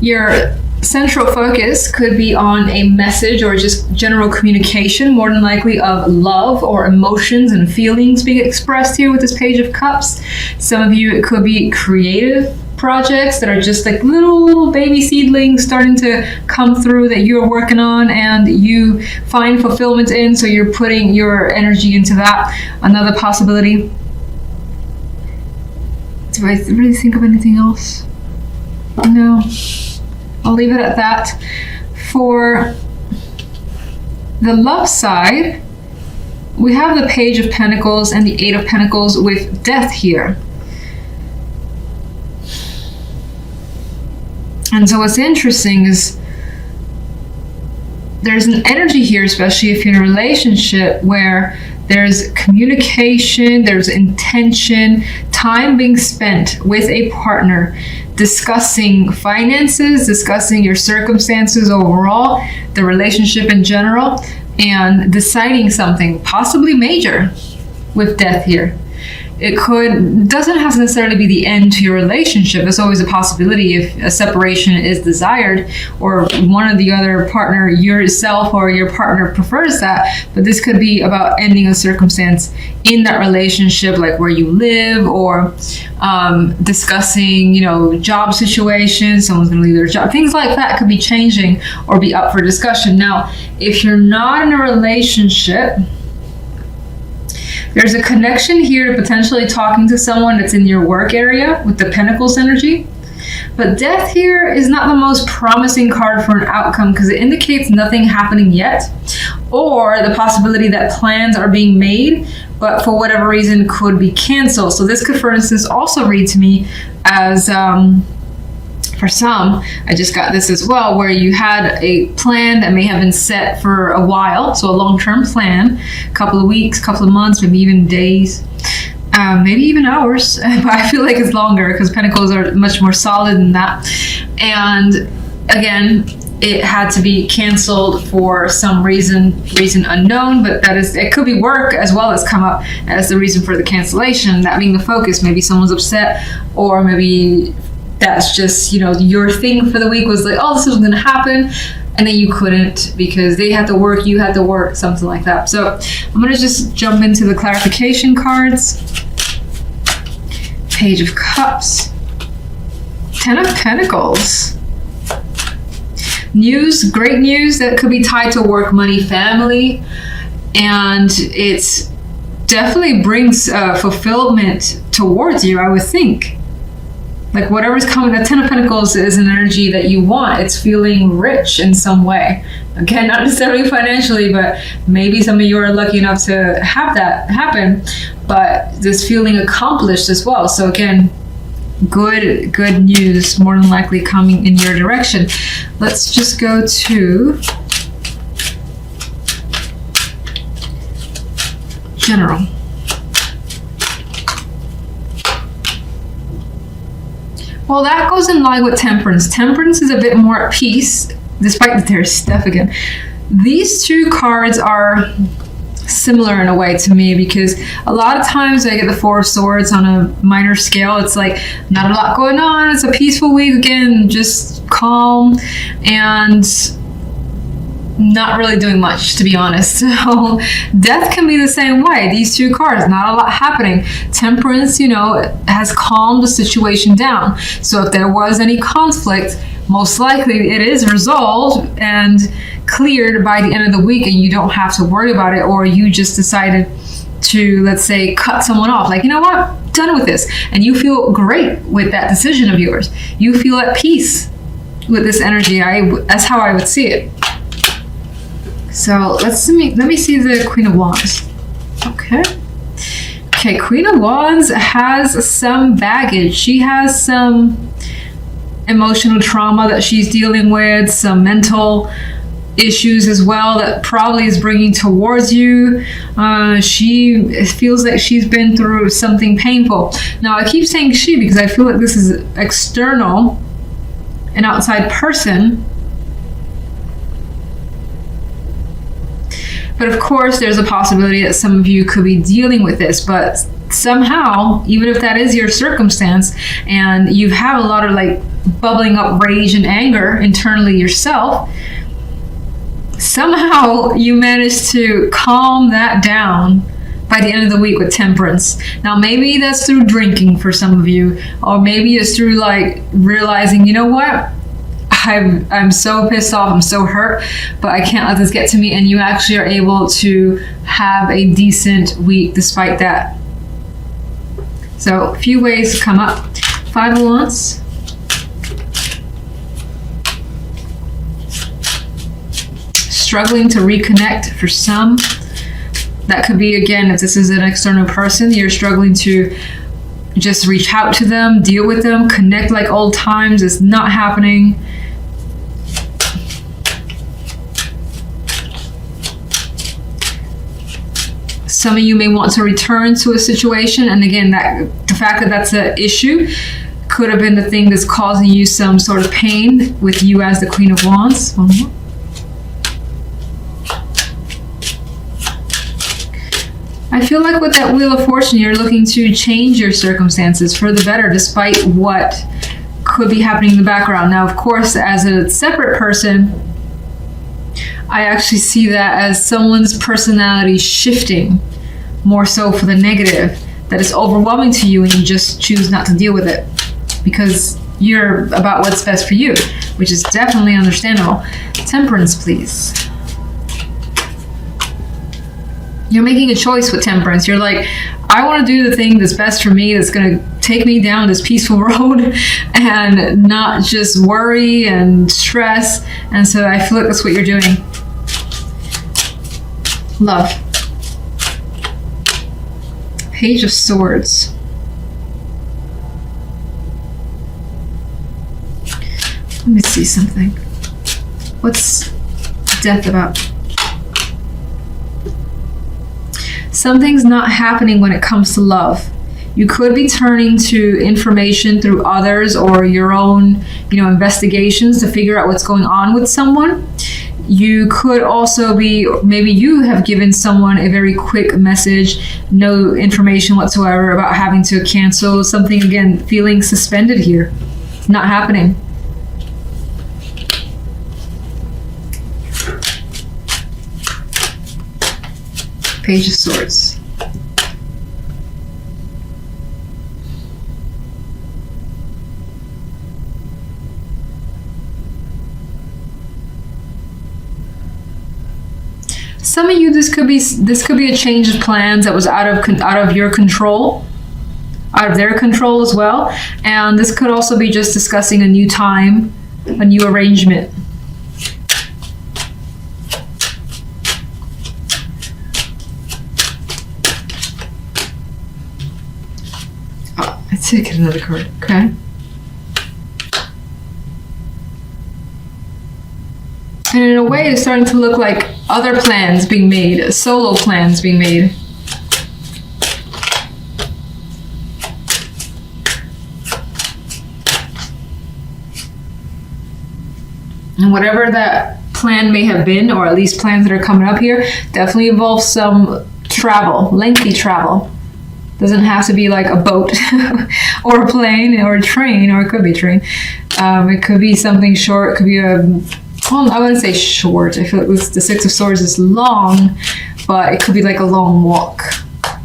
Your central focus could be on a message or just general communication, more than likely of love or emotions and feelings being expressed here with this Page of Cups. Some of you, it could be creative projects that are just like little baby seedlings starting to come through that you're working on and you find fulfillment in, so you're putting your energy into that. Another possibility. Do I really think of anything else? No. I'll leave it at that. For the love side, we have the Page of Pentacles and the Eight of Pentacles with Death here. And so what's interesting is there's an energy here, especially if you're in a relationship, where there's communication, there's intention, time being spent with a partner, discussing finances, discussing your circumstances overall, the relationship in general, and deciding something possibly major with Death here. It doesn't have to necessarily be the end to your relationship. It's always a possibility if a separation is desired or one or the other partner, yourself or your partner, prefers that. But this could be about ending a circumstance in that relationship, like where you live, or discussing, job situations. Someone's going to leave their job. Things like that could be changing or be up for discussion. Now, if you're not in a relationship, there's a connection here to potentially talking to someone that's in your work area with the Pentacles energy. But Death here is not the most promising card for an outcome because it indicates nothing happening yet, or the possibility that plans are being made, but for whatever reason could be canceled. So this could, for instance, also read to me as... for some, I just got this as well, where you had a plan that may have been set for a while, so a long-term plan, a couple of weeks, couple of months, maybe even days, maybe even hours, but I feel like it's longer because Pentacles are much more solid than that. And again, it had to be canceled for some reason unknown, but it could be work as well as come up as the reason for the cancellation, that being the focus. Maybe someone's upset, or maybe that's just, your thing for the week was like, oh, this was going to happen. And then you couldn't because they had to work, you had to work, something like that. So I'm going to just jump into the clarification cards. Page of Cups. Ten of Pentacles. News, great news that could be tied to work, money, family. And it's definitely brings fulfillment towards you, I would think. Like whatever's coming, the Ten of Pentacles is an energy that you want. It's feeling rich in some way. Again, not necessarily financially, but maybe some of you are lucky enough to have that happen. But this feeling accomplished as well. So again, good news more than likely coming in your direction. Let's just go to general. Well, that goes in line with Temperance. Temperance is a bit more at peace, despite that there's stuff again. These two cards are similar in a way to me, because a lot of times I get the Four of Swords on a minor scale. It's like not a lot going on. It's a peaceful week again, just calm and not really doing much, to be honest. So Death can be the same way. These two cards, not a lot happening. Temperance, has calmed the situation down. So if there was any conflict, most likely it is resolved and cleared by the end of the week, and you don't have to worry about it, or you just decided to, let's say, cut someone off. Like, you know what? Done with this. And you feel great with that decision of yours. You feel at peace with this energy. That's how I would see it. So let me see the Queen of Wands. Okay, Queen of Wands has some baggage. She has some emotional trauma that she's dealing with, some mental issues as well that probably is bringing towards you. She feels like she's been through something painful. Now, I keep saying she because I feel like this is external, an outside person. But of course, there's a possibility that some of you could be dealing with this, but somehow, even if that is your circumstance, and you have a lot of like bubbling up rage and anger internally yourself, somehow you manage to calm that down by the end of the week with temperance. Now, maybe that's through drinking for some of you, or maybe it's through like realizing, you know what? I'm so pissed off, I'm so hurt, but I can't let this get to me, and you actually are able to have a decent week despite that. So, a few ways to come up. 5 of Wands. Struggling to reconnect for some. That could be, again, if this is an external person, you're struggling to just reach out to them, deal with them, connect like old times. It's not happening. Some of you may want to return to a situation, and again, that the fact that that's an issue could have been the thing that's causing you some sort of pain with you as the Queen of Wands. One more. I feel like with that Wheel of Fortune, you're looking to change your circumstances for the better, despite what could be happening in the background. Now, of course, as a separate person, I actually see that as someone's personality shifting more so for the negative, that is overwhelming to you and you just choose not to deal with it because you're about what's best for you, which is definitely understandable. Temperance, please. You're making a choice with temperance. You're like, I want to do the thing that's best for me, that's going to take me down this peaceful road and not just worry and stress. And so I feel like that's what you're doing. Love. Page of Swords. Let me see something. What's death about? Something's not happening when it comes to love. You could be turning to information through others or your own, investigations to figure out what's going on with someone. You could also be, maybe you have given someone a very quick message, no information whatsoever about having to cancel something. Again, feeling suspended here. Not happening. Page of Swords. Some of you, this could be a change of plans that was out of your control, out of their control as well. And this could also be just discussing a new time, a new arrangement. Let's take another card, okay? And in a way, it's starting to look like other plans being made, solo plans being made. And whatever that plan may have been, or at least plans that are coming up here, definitely involves some travel, lengthy travel. Doesn't have to be like a boat or a plane or a train, or it could be a train. It could be something short. It could be I wouldn't say short. I feel like the Six of Swords is long, but it could be like a long walk.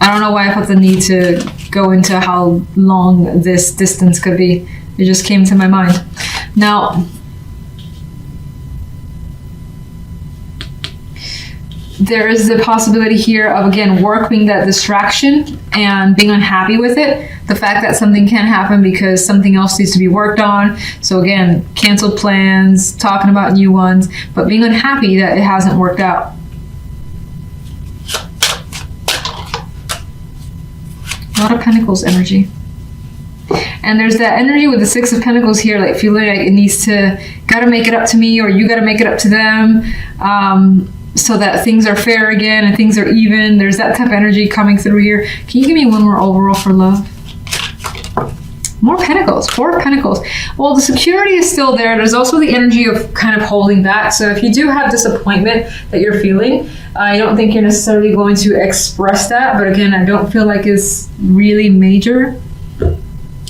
I don't know why I felt the need to go into how long this distance could be. It just came to my mind. Now, there is the possibility here of, again, work being that distraction and being unhappy with it. The fact that something can happen because something else needs to be worked on. So again, canceled plans, talking about new ones, but being unhappy that it hasn't worked out. A lot of Pentacles energy. And there's that energy with the Six of Pentacles here, like feeling like it needs to, gotta make it up to me, or you gotta make it up to them. So that things are fair again and things are even. There's that type of energy coming through here. Can you give me one more overall for love? More Pentacles, Four of Pentacles. Well, the security is still there. There's also the energy of kind of holding back. So if you do have disappointment that you're feeling, I don't think you're necessarily going to express that. But again, I don't feel like it's really major.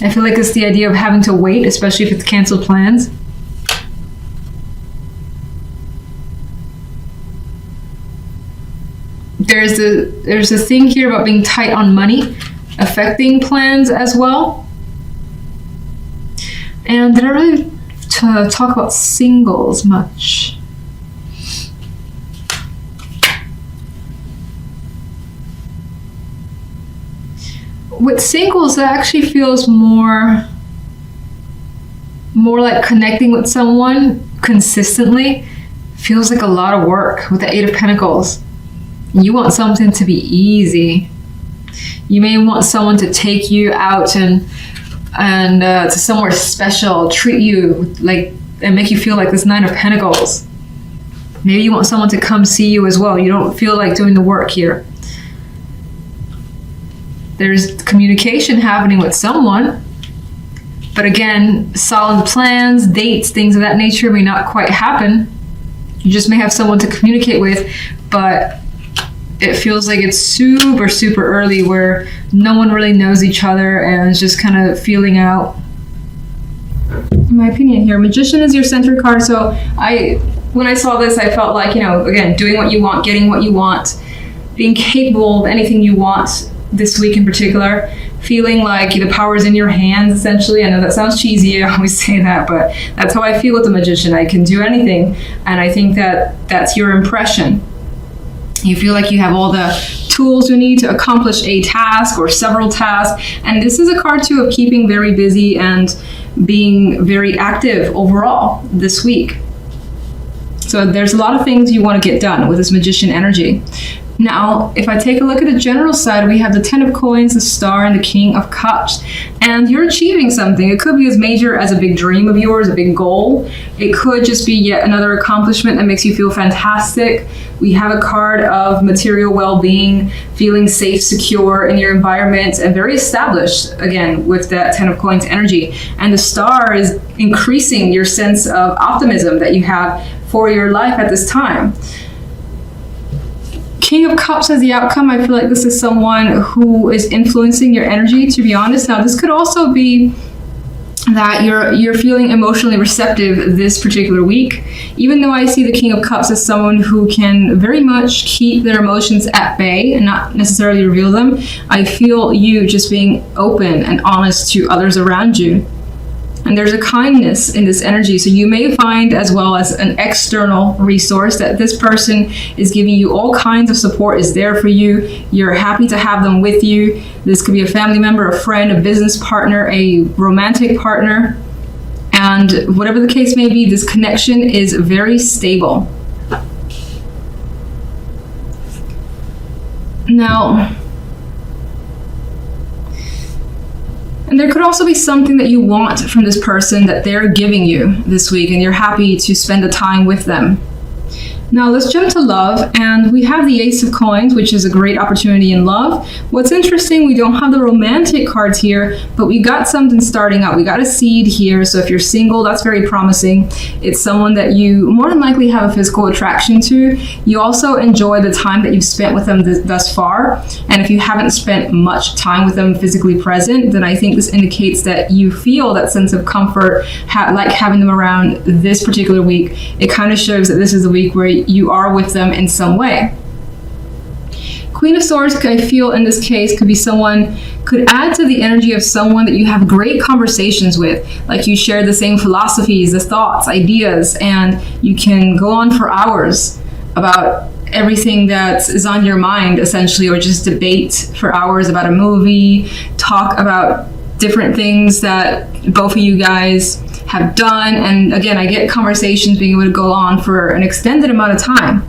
I feel like it's the idea of having to wait, especially if it's canceled plans. There's a thing here about being tight on money, affecting plans as well. And did I really talk about singles much? With singles, that actually feels more like connecting with someone consistently. Feels like a lot of work with the Eight of Pentacles. You want something to be easy. You may want someone to take you out and to somewhere special, treat you like, and make you feel like this Nine of Pentacles. Maybe you want someone to come see you as well. You don't feel like doing the work here. There's communication happening with someone. But again, solid plans, dates, things of that nature may not quite happen. You just may have someone to communicate with, but it feels like it's super, super early where no one really knows each other and is just kind of feeling out. In my opinion here, Magician is your center card. So when I saw this, I felt like, again, doing what you want, getting what you want, being capable of anything you want this week in particular, feeling like the power is in your hands, essentially. I know that sounds cheesy, I always say that, but that's how I feel with the Magician. I can do anything, and I think that that's your impression. You feel like you have all the tools you need to accomplish a task or several tasks, and this is a card too of keeping very busy and being very active overall this week. So there's a lot of things you want to get done with this Magician energy. Now, if I take a look at the general side, we have the Ten of Coins, the Star, and the King of Cups. And you're achieving something. It could be as major as a big dream of yours, a big goal. It could just be yet another accomplishment that makes you feel fantastic. We have a card of material well-being, feeling safe, secure in your environment, and very established, again, with that Ten of Coins energy. And the Star is increasing your sense of optimism that you have for your life at this time. King of Cups as the outcome, I feel like this is someone who is influencing your energy, to be honest. Now, this could also be that you're feeling emotionally receptive this particular week. Even though I see the King of Cups as someone who can very much keep their emotions at bay and not necessarily reveal them, I feel you just being open and honest to others around you. And there's a kindness in this energy. So you may find, as well as an external resource, that this person is giving you all kinds of support, is there for you. You're happy to have them with you. This could be a family member, a friend, a business partner, a romantic partner. And whatever the case may be, this connection is very stable. Now, and there could also be something that you want from this person that they're giving you this week, and you're happy to spend the time with them. Now let's jump to love, and we have the Ace of Coins, which is a great opportunity in love. What's interesting, we don't have the romantic cards here, but we got something starting out. We got a seed here, so if you're single, that's very promising. It's someone that you more than likely have a physical attraction to. You also enjoy the time that you've spent with them thus far, and if you haven't spent much time with them physically present, then I think this indicates that you feel that sense of comfort, like having them around this particular week. It kind of shows that this is a week where you are with them in some way. Queen of Swords, I feel in this case, could be someone, could add to the energy of someone that you have great conversations with. Like you share the same philosophies, the thoughts, ideas, and you can go on for hours about everything that is on your mind, essentially, or just debate for hours about a movie, talk about different things that both of you guys have done. And again, I get conversations being able to go on for an extended amount of time,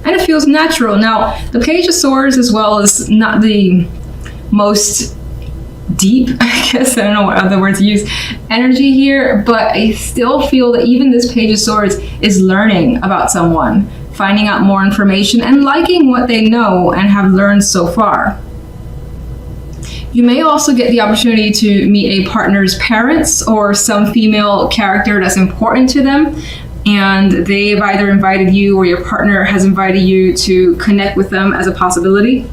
and it feels natural. Now, the Page of Swords, as well, is not the most deep, I guess, I don't know what other words to use, energy here, but I still feel that even this Page of Swords is learning about someone, finding out more information, and liking what they know and have learned so far. You may also get the opportunity to meet a partner's parents or some female character that's important to them, and they've either invited you or your partner has invited you to connect with them as a possibility.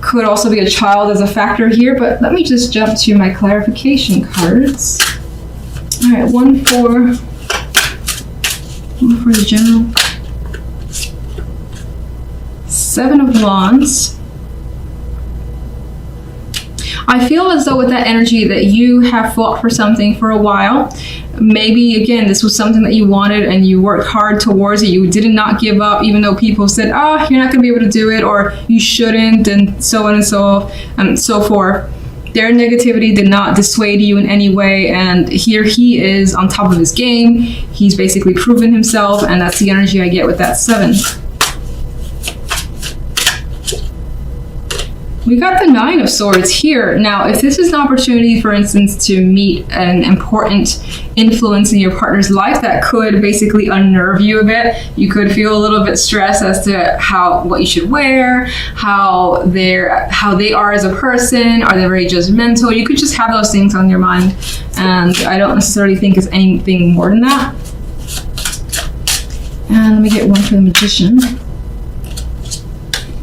Could also be a child as a factor here, but let me just jump to my clarification cards. All right, one for the general. 7 of Wands. I feel as though with that energy that you have fought for something for a while. Maybe, again, this was something that you wanted and you worked hard towards it. You did not give up, even though people said, oh, you're not going to be able to do it, or you shouldn't, and so on and so forth. Their negativity did not dissuade you in any way, and here he is on top of his game. He's basically proven himself, and that's the energy I get with that 7. We got the 9 of Swords here. Now, if this is an opportunity, for instance, to meet an important influence in your partner's life that could basically unnerve you a bit, you could feel a little bit stressed as to what you should wear, how they are as a person. Are they very judgmental? You could just have those things on your mind, and I don't necessarily think it's anything more than that. And let me get one for the Magician.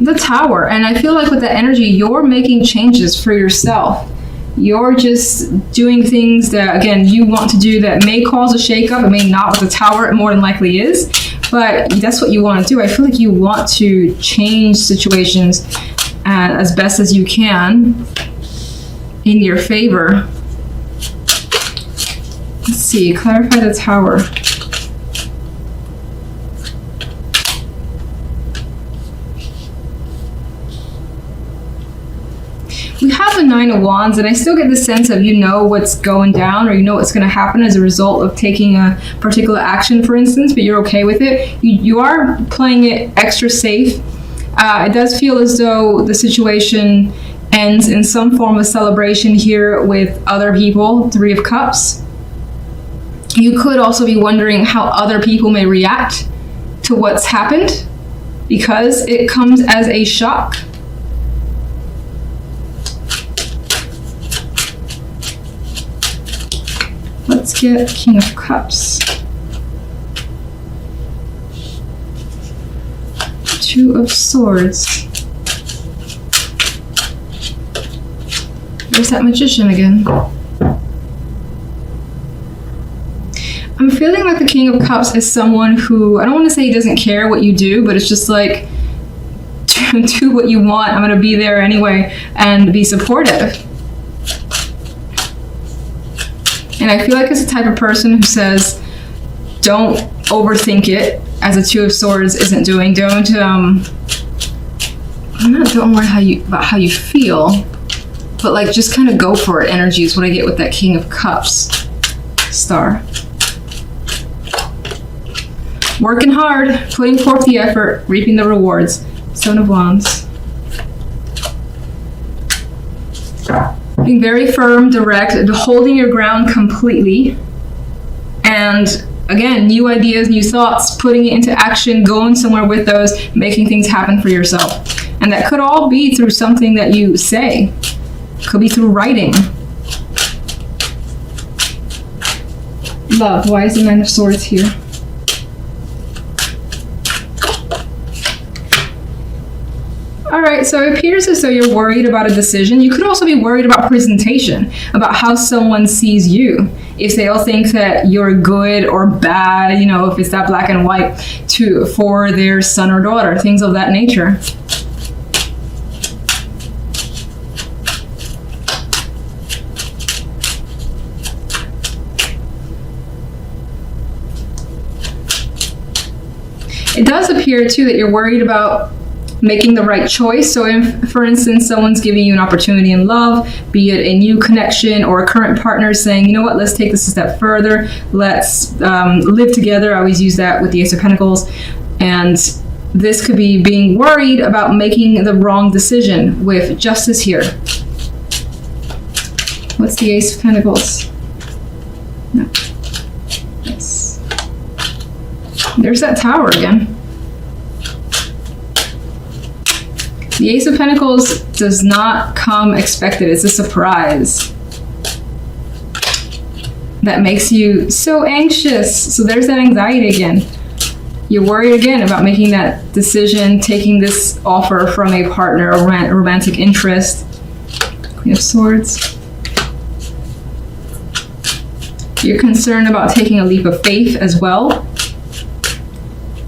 The Tower. And I feel like with that energy, you're making changes for yourself. You're just doing things that, again, you want to do that may cause a shakeup. It may not. With the Tower, it more than likely is. But that's what you want to do. I feel like you want to change situations as best as you can in your favor. Let's see. Clarify the Tower. We have the 9 of Wands, and I still get the sense of you know what's going down, or you know what's going to happen as a result of taking a particular action, for instance, but you're okay with it. You are playing it extra safe. It does feel as though the situation ends in some form of celebration here with other people. 3 of Cups. You could also be wondering how other people may react to what's happened, because it comes as a shock. Let's get King of Cups. 2 of Swords. There's that Magician again. I'm feeling like the King of Cups is someone who, I don't want to say he doesn't care what you do, but it's just like, do what you want. I'm going to be there anyway and be supportive. And I feel like it's the type of person who says, don't overthink it, as a 2 of Swords isn't doing. Don't worry about how you feel, but like just kind of go for it energy is what I get with that King of Cups star. Working hard, putting forth the effort, reaping the rewards. 7 of Wands. Being very firm, direct, holding your ground completely. And again, new ideas, new thoughts, putting it into action, going somewhere with those, making things happen for yourself. And that could all be through something that you say. Could be through writing. Love. Why is the 9 of Swords here? All right, so it appears as though you're worried about a decision. You could also be worried about presentation, about how someone sees you. If they all think that you're good or bad, you know, if it's that black and white for their son or daughter, things of that nature. It does appear too that you're worried about making the right choice. So if, for instance, someone's giving you an opportunity in love, be it a new connection or a current partner saying, you know what, let's take this a step further. Let's live together. I always use that with the Ace of Pentacles. And this could be being worried about making the wrong decision with Justice here. What's the Ace of Pentacles? No. Yes. There's that Tower again. The Ace of Pentacles does not come expected. It's a surprise that makes you so anxious. So there's that anxiety again. You're worried again about making that decision, taking this offer from a partner, a romantic interest. Queen of Swords. You're concerned about taking a leap of faith as well.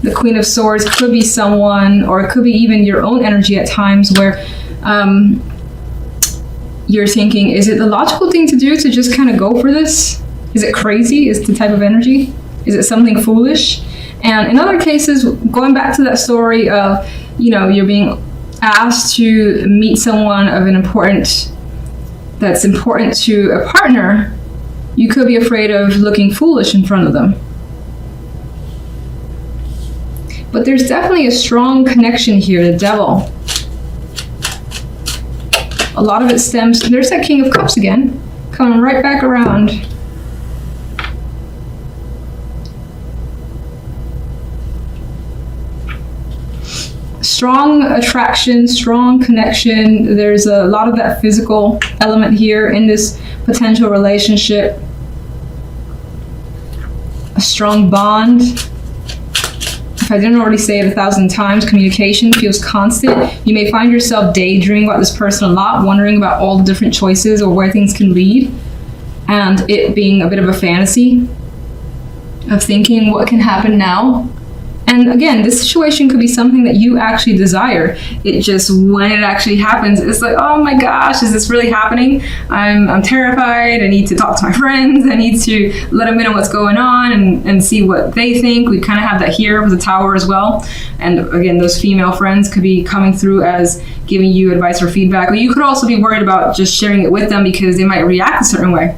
The Queen of Swords could be someone, or it could be even your own energy at times where you're thinking, is it the logical thing to do to just kind of go for this? Is it crazy? Is the type of energy? Is it something foolish? And in other cases, going back to that story of, you're being asked to meet someone that's important to a partner, you could be afraid of looking foolish in front of them. But there's definitely a strong connection here, the Devil. A lot of it stems, there's that King of Cups again, coming right back around. Strong attraction, strong connection. There's a lot of that physical element here in this potential relationship. A strong bond. If I didn't already say it 1,000 times, communication feels constant. You may find yourself daydreaming about this person a lot, wondering about all the different choices or where things can lead, and it being a bit of a fantasy of thinking what can happen now. And again, this situation could be something that you actually desire. It just, when it actually happens, it's like, oh my gosh, is this really happening? I'm terrified. I need to talk to my friends. I need to let them know what's going on and see what they think. We kind of have that here with the Tower as well. And again, those female friends could be coming through as giving you advice or feedback. Or you could also be worried about just sharing it with them because they might react a certain way.